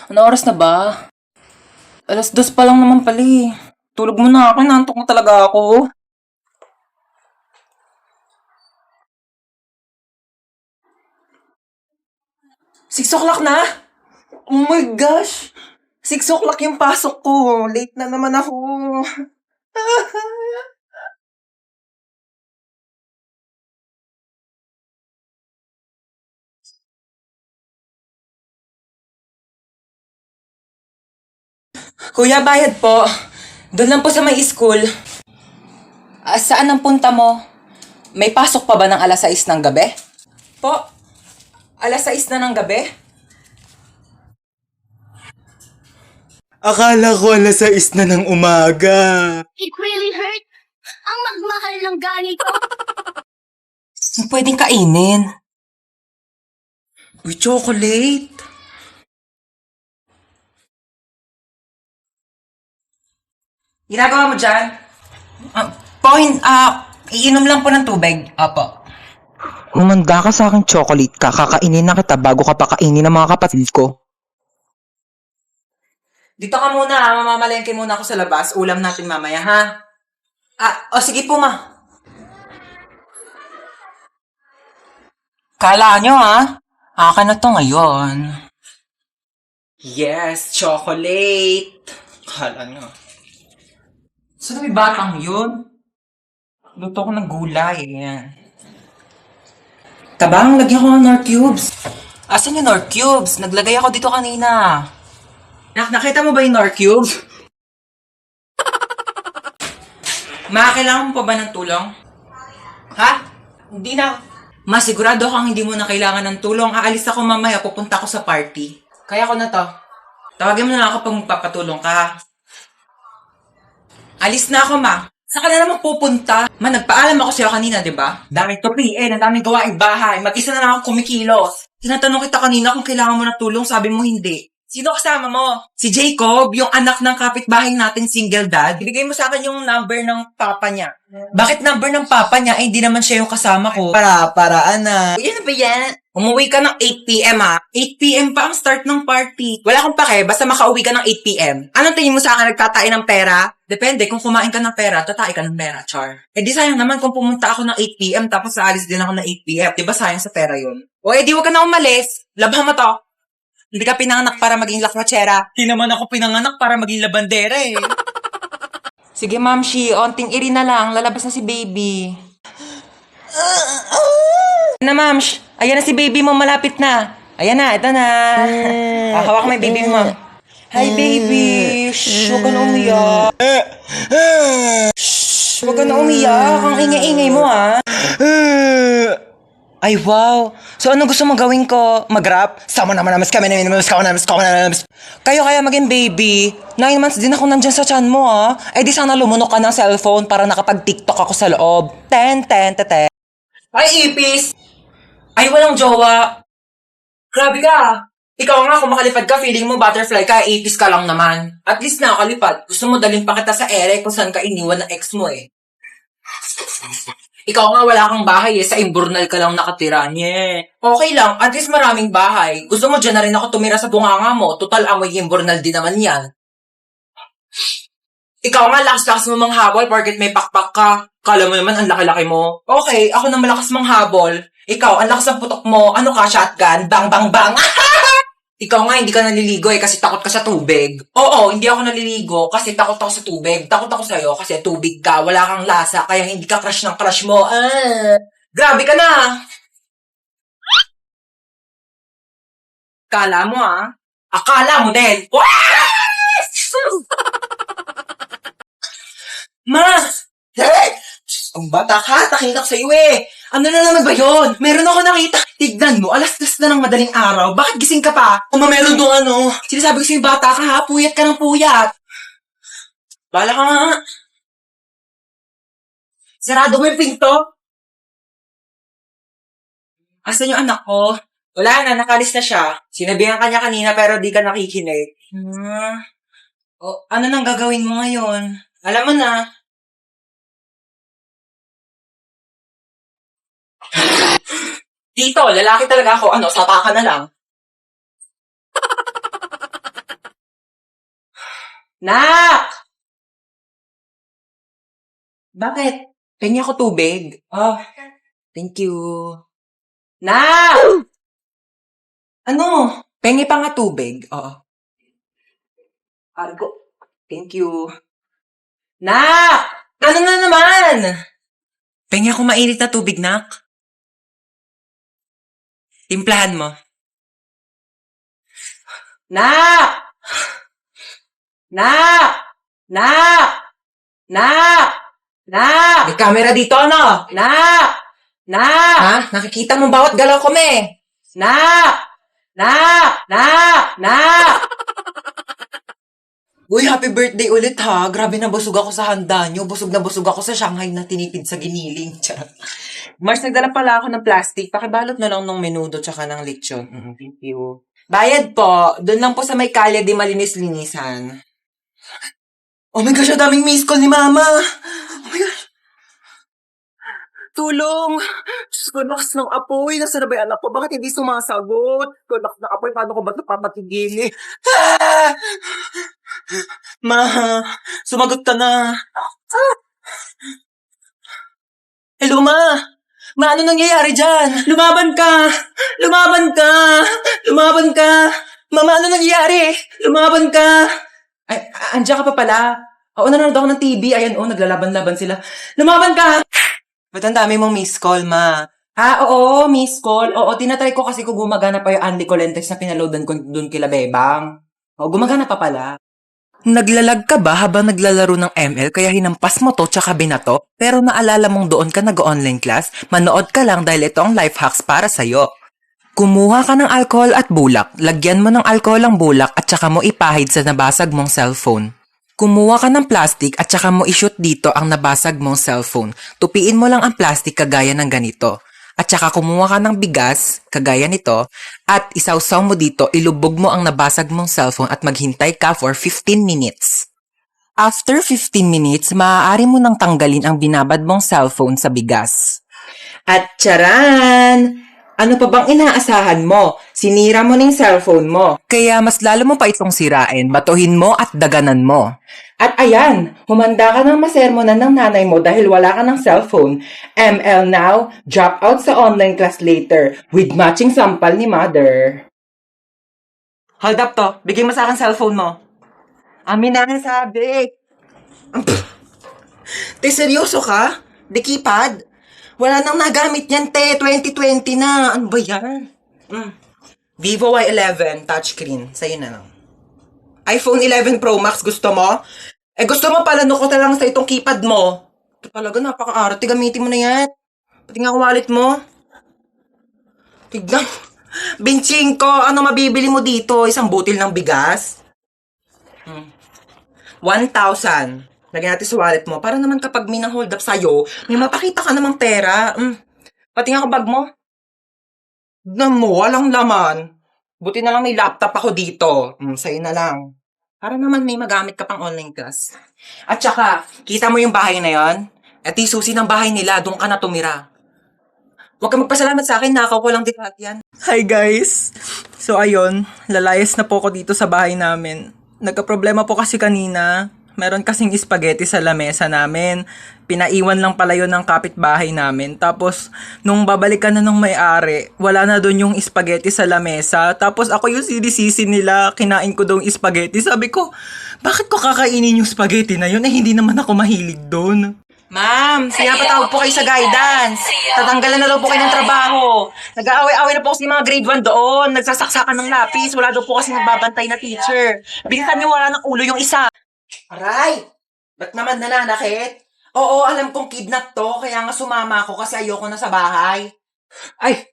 Ano oras na ba? 2:00 pa lang naman pala eh. Tulog mo na ako, naantok na talaga ako. 6 o'clock na? Oh my gosh! 6 o'clock yung pasok ko. Late na naman ako. Kuya, bayad po. Doon lang po sa may school. Saan ang punta mo? May pasok pa ba ng 6:00 ng gabi? Po, 6:00 na ng gabi? Akala ko 6:00 na ng umaga. It really hurt. Ang magmahal ng ganito. Pwedeng kainin. Uy, chocolate. Ginagawa mo dyan? Iinom lang po ng tubig. Apo. Umanda ka sa akin chocolate ka, kakainin na kita bago ka pakainin ng mga kapatid ko. Dito ka muna, ha? Mamamalengke muna ako sa labas. Ulam natin mamaya, ha? Sige po, ma. Kala nyo, ha? Akin na to ngayon. Yes, chocolate. Kala nyo. Saan may batang yun? Luto ko ng gulay. Yan. Tabang, lagyan ko ng Nor Cubes. Asan yung Nor Cubes? Naglagay ako dito kanina. Nakita mo ba yung Nor Cubes? Kailangan mo pa ba ng tulong? Ha? Hindi na. Masigurado kang hindi mo na kailangan ng tulong. Aalis ako mamaya, pupunta ako sa party. Kaya ko na to. Tawagin mo na lang ako pag magpapatulong ka, ha? Alis na ako, ma. Saan ka na naman pupunta? Ma, nagpaalam ako sa'yo kanina, di ba? Dahil to PN, ang daming gawaing bahay. Mag-isa na lang ako kumikilos. Tinatanong kita kanina kung kailangan mo ng tulong, sabi mo hindi. Sino kasama mo? Si Jacob, yung anak ng kapitbahay natin, single dad. Ibigay mo sa akin yung number ng papa niya. Bakit number ng papa niya? Hindi naman siya yung kasama ko. Paraan na. Yan ba yan? Umuwi ka ng 8 p.m. ha? 8 p.m. pa ang start ng party. Wala akong pake, basta makauwi ka ng 8 p.m. Anong tingin mo sa akin, nagtatain ng pera? Depende, kung kumain ka ng pera, tatai ka ng pera, char. Di sayang naman kung pumunta ako ng 8 p.m. tapos aalis din ako ng 8 p.m. Di ba sayang sa pera yun? Di wag ka na umalis. Labhan mo to. Hindi ka pinanganak para maging lakwachera. Hindi naman ako pinanganak para maging labandera eh. Sige, Ma'am Shi, onting iri na lang. Lalabas na si baby. Ayan na, Ma'am Shi. Ayan na si baby mo, malapit na. Ayan na, ito na. Hawak mo yung baby mo. Hi, baby. Shh, huwag ka na umiyak. Shh, huwag ka na umiyak. Ang ingay-ingay mo, ha. Ay, wow. So, ano gusto mong gawin ko? Mag-rap? Sama naman namas kami namas. Kayo kaya maging baby. 9 months din ako nandyan sa tiyan mo, ha? Di sana lumunok ka ng cellphone para nakapag-tiktok ako sa loob. Ten. Ay, ipis! Ay, walang jowa. Grabe ka. Ikaw nga, kung makalipad ka, feeling mo butterfly ka, ipis ka lang naman. At least nakakalipad. Gusto mo dalhin pa kita sa ere kung saan ka iniwan ng ex mo eh. Ikaw nga, wala kang bahay eh. Sa Imburnal ka lang nakatira. Okay lang. At least maraming bahay. Gusto mo dyan na rin ako tumira sa bunganga mo. Total, amoy Imburnal din naman yan. Ikaw nga, lakas-lakas mo manghabol porket may pakpak ka. Kala mo naman, ang laki-laki mo. Okay, ako na malakas manghabol. Ikaw, ang lakas ng putok mo. Ano ka, shotgun? Bang, bang, bang! Ikaw nga, hindi ka naliligo eh kasi takot ka sa tubig. Oo, hindi ako naliligo kasi takot ako sa tubig. Takot ako sa'yo kasi tubig ka, wala kang lasa, kaya hindi ka crush ng crush mo. Grabe ka na! Kala mo Akala mo din. Ma! Hey! Ang bata ka, takinak sa'yo eh. Ano na naman ba yun? Meron ako nakita. Tignan mo, 2:00 na ng madaling araw. Bakit gising ka pa? Meron doon Sinasabi ko sa'yo, bata ka ha, puyat ka ng puyat. Bala ka nga. Sarado mo yung pinto. Asan yung anak ko? Wala na, nakalis na siya. Sinabihan ka niya kanina pero di ka nakikinig. Ano nang gagawin mo ngayon? Alam mo na. Dito, lalaki talaga ako. Sapa ka na lang. Nak! Bakit? Pengi ako tubig. Oh, thank you. Nak! Ano? Pengi pa nga tubig. Oo. Argo. Thank you. Nak! Ano na naman? Pengi ako mainit na tubig, Nak. Timplahan mo. Nak! Nak! Nak! Nak! Nak! May camera dito, ano? Nak! Nak! Ha? Nakikita mo bawat galaw ko, me? Nak! Nak! Nak! Nak! Uy, happy birthday ulit ha. Grabe na busog ako sa handa nyo. Busog na busog ako sa Shanghai na tinipid sa giniling. Charot. Mars, nagdala pala ako ng plastic. Pakibalot na lang ng menudo tsaka ng lechon. Thank you. Bayad po. Doon lang po sa may kalye di malinis-linisan. Oh my gosh, ang daming miss call ni Mama. Oh my gosh. Tulong! Diyos ko, lakas ng apoy. Nasaan na ba yung anak ko? Bakit hindi sumasagot? Ko, lakas ng apoy. Paano ko ba ito papatigili? Ah! Ma, sumagot ka na. Ah! Hello, Ma. Ma, ano nangyayari dyan? Lumaban ka! Lumaban ka! Lumaban ka! Mama, ano nangyayari? Lumaban ka! Ay, andiyan ka pa pala. Oo, nanonood ako ng TV. Ayan, naglalaban-laban sila. Lumaban ka! Ba't ang dami mong miss call, Ma? Oo, miss call. Oo, tinatry ko kasi kung gumagana pa yung Andy Colentes na pinaloadan ko doon kila Bebang. Oo, gumagana pa pala. Naglalag ka ba habang naglalaro ng ML kaya hinampas mo to tsaka binato? Pero naalala mong doon ka nag-online class? Manood ka lang dahil ito ang life hacks para sa'yo. Kumuha ka ng alcohol at bulak. Lagyan mo ng alcohol ang bulak at tsaka mo ipahid sa nabasag mong cellphone. Kumuha ka ng plastic at saka mo i-shoot dito ang nabasag mong cellphone. Tupiin mo lang ang plastic kagaya ng ganito. At saka kumuha ka ng bigas, kagaya nito, at isawsaw mo dito, ilubog mo ang nabasag mong cellphone at maghintay ka for 15 minutes. After 15 minutes, maaari mo nang tanggalin ang binabad mong cellphone sa bigas. At charan! Ano pa bang inaasahan mo? Sinira mo ng cellphone mo. Kaya mas lalo mo pa itong sirain, batuhin mo at daganan mo. At ayan, humanda ka ng masermonan ng nanay mo dahil wala ka ng cellphone. ML now, drop out sa online class later with matching sampal ni mother. Hold up to, bigay mo sa akin cellphone mo. Amin na sabi. Te, seryoso ka? Di keypad? Wala nang nagamit yan, te. 2020 na. Ano ba yan? Vivo Y11 touchscreen. Sa'yo na lang. iPhone 11 Pro Max, gusto mo? Gusto mo pala ko na lang sa itong keypad mo. Ito talaga, napaka-arte. Gamitin mo na yan. Pati nga wallet mo. Tignan. Binching ko, ano mabibili mo dito? Isang butil ng bigas? 1,000. Lagyan natin sa wallet mo. Para naman kapag may nang-hold up sa'yo, may mapakita ka namang pera. Pati nga bag mo. Tignan mo, walang laman. Buti na lang may laptop ako dito. Sa'yo na lang. Para naman may magamit ka pang online class. At saka, kita mo yung bahay na yon? At yung susi ng bahay nila, doon ka na tumira. Huwag ka magpasalamat sa akin, nakaw ko lang din lahat yan. Hi guys! So ayun, lalayas na po ako dito sa bahay namin. Nagka-problema po kasi kanina. Meron kasing spaghetti sa lamesa namin. Pinaiwan lang pala yun ng kapitbahay namin. Tapos, nung babalikan na nung may-ari, wala na doon yung spaghetti sa lamesa. Tapos ako yung sinisisi nila, kinain ko daw yung spaghetti. Sabi ko, bakit ko kakainin yung spaghetti na yun? Hindi naman ako mahilig doon. Ma'am, pinapatawag po kayo sa guidance. Tatanggalan na daw po kayo ng trabaho. Nag-aaway-aaway na po kasi mga grade 1 doon. Nagsasaksakan ng lapis. Wala daw po kasi nagbabantay na teacher. Bilisan niyo, wala ng ulo yung isa. Aray! Ba't naman nananakit? Oo, alam kong kidnap to. Kaya nga sumama ako kasi ayoko na sa bahay. Ay!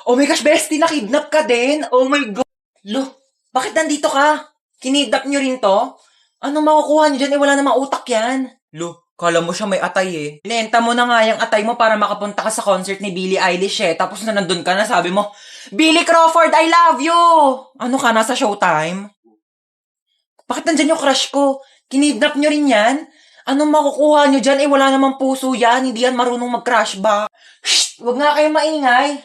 Oh my gosh, bestie, na-kidnap ka din? Oh my God! Lo, bakit nandito ka? Kinidnap niyo rin to? Anong makukuha niyo dyan? Wala namang utak yan. Lo, kala mo siya may atay eh. Binenta mo na nga yung atay mo para makapunta ka sa concert ni Billie Eilish eh. Tapos na nandun ka na, sabi mo, Billy Crawford, I love you! Ano ka, nasa Showtime? Bakit nandyan yung crush ko? Kinidnap nyo rin yan? Anong makukuha nyo dyan? Wala namang puso yan. Hindi yan marunong mag-crush ba? Shh! Huwag nga kayong maingay.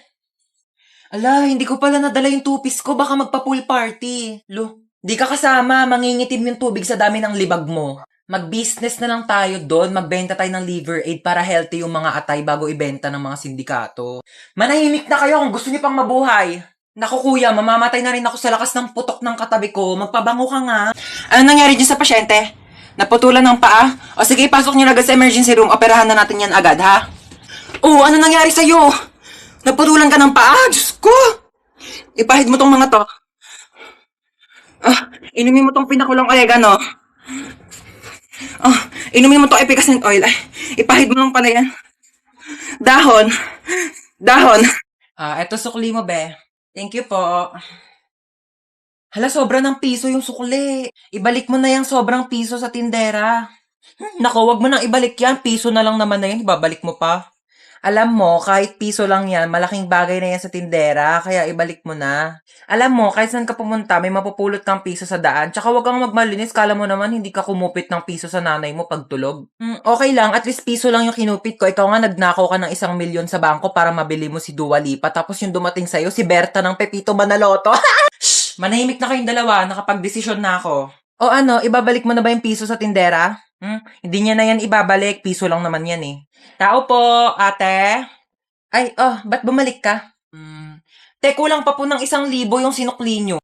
Ala, hindi ko pala nadala yung two-piece ko. Baka magpa-pool party. Lo, Di ka kasama, mangingitim yung tubig sa dami ng libag mo. Mag-business na lang tayo doon, magbenta tayo ng liver aid para healthy yung mga atay bago ibenta ng mga sindikato. Manahimik na kayo kung gusto niyo pang mabuhay. Naku kuya, mamamatay na rin ako sa lakas ng putok ng katabi ko. Magpabango ka nga. Ano nangyari dyan sa pasyente? Naputulan ng paa? O sige, ipasok niyo na agad sa emergency room. Operahan na natin yan agad, ha? Oo, ano nangyari sa'yo? Naputulan ka ng paa? Diyos ko! Ipahid mo tong mga to. Inumin mo tong pinakulong oregano. Inumin mo tong efficacent oil. Ay, ipahid mo lang pala yan. Dahon. Eto sukli mo, be. Thank you po. Hala, sobra ng piso yung sukli. Ibalik mo na yung sobrang piso sa tindera. Naku, wag mo nang ibalik yan. Piso na lang naman na yan. Ibabalik mo pa. Alam mo, kahit piso lang yan, malaking bagay na yan sa tindera, kaya ibalik mo na. Alam mo, kahit saan ka pumunta, may mapupulot kang piso sa daan, tsaka wag kang magmalinis, kala mo naman hindi ka kumupit ng piso sa nanay mo pagtulog. Okay lang, at least piso lang yung kinupit ko, ikaw nga nagnakaw ka ng 1,000,000 sa bangko para mabili mo si Dua Lipa, tapos yung dumating sa'yo, si Berta ng Pepito Manaloto. Shh! Manahimik na kayong dalawa, nakapag-desisyon na ako. O ano, ibabalik mo na ba yung piso sa tindera? Hindi niya na yan ibabalik, piso lang naman yan eh. Tao po, ate. Ay, ba't bumalik ka? Te, kulang pa po ng 1,000 yung sinukli nyo.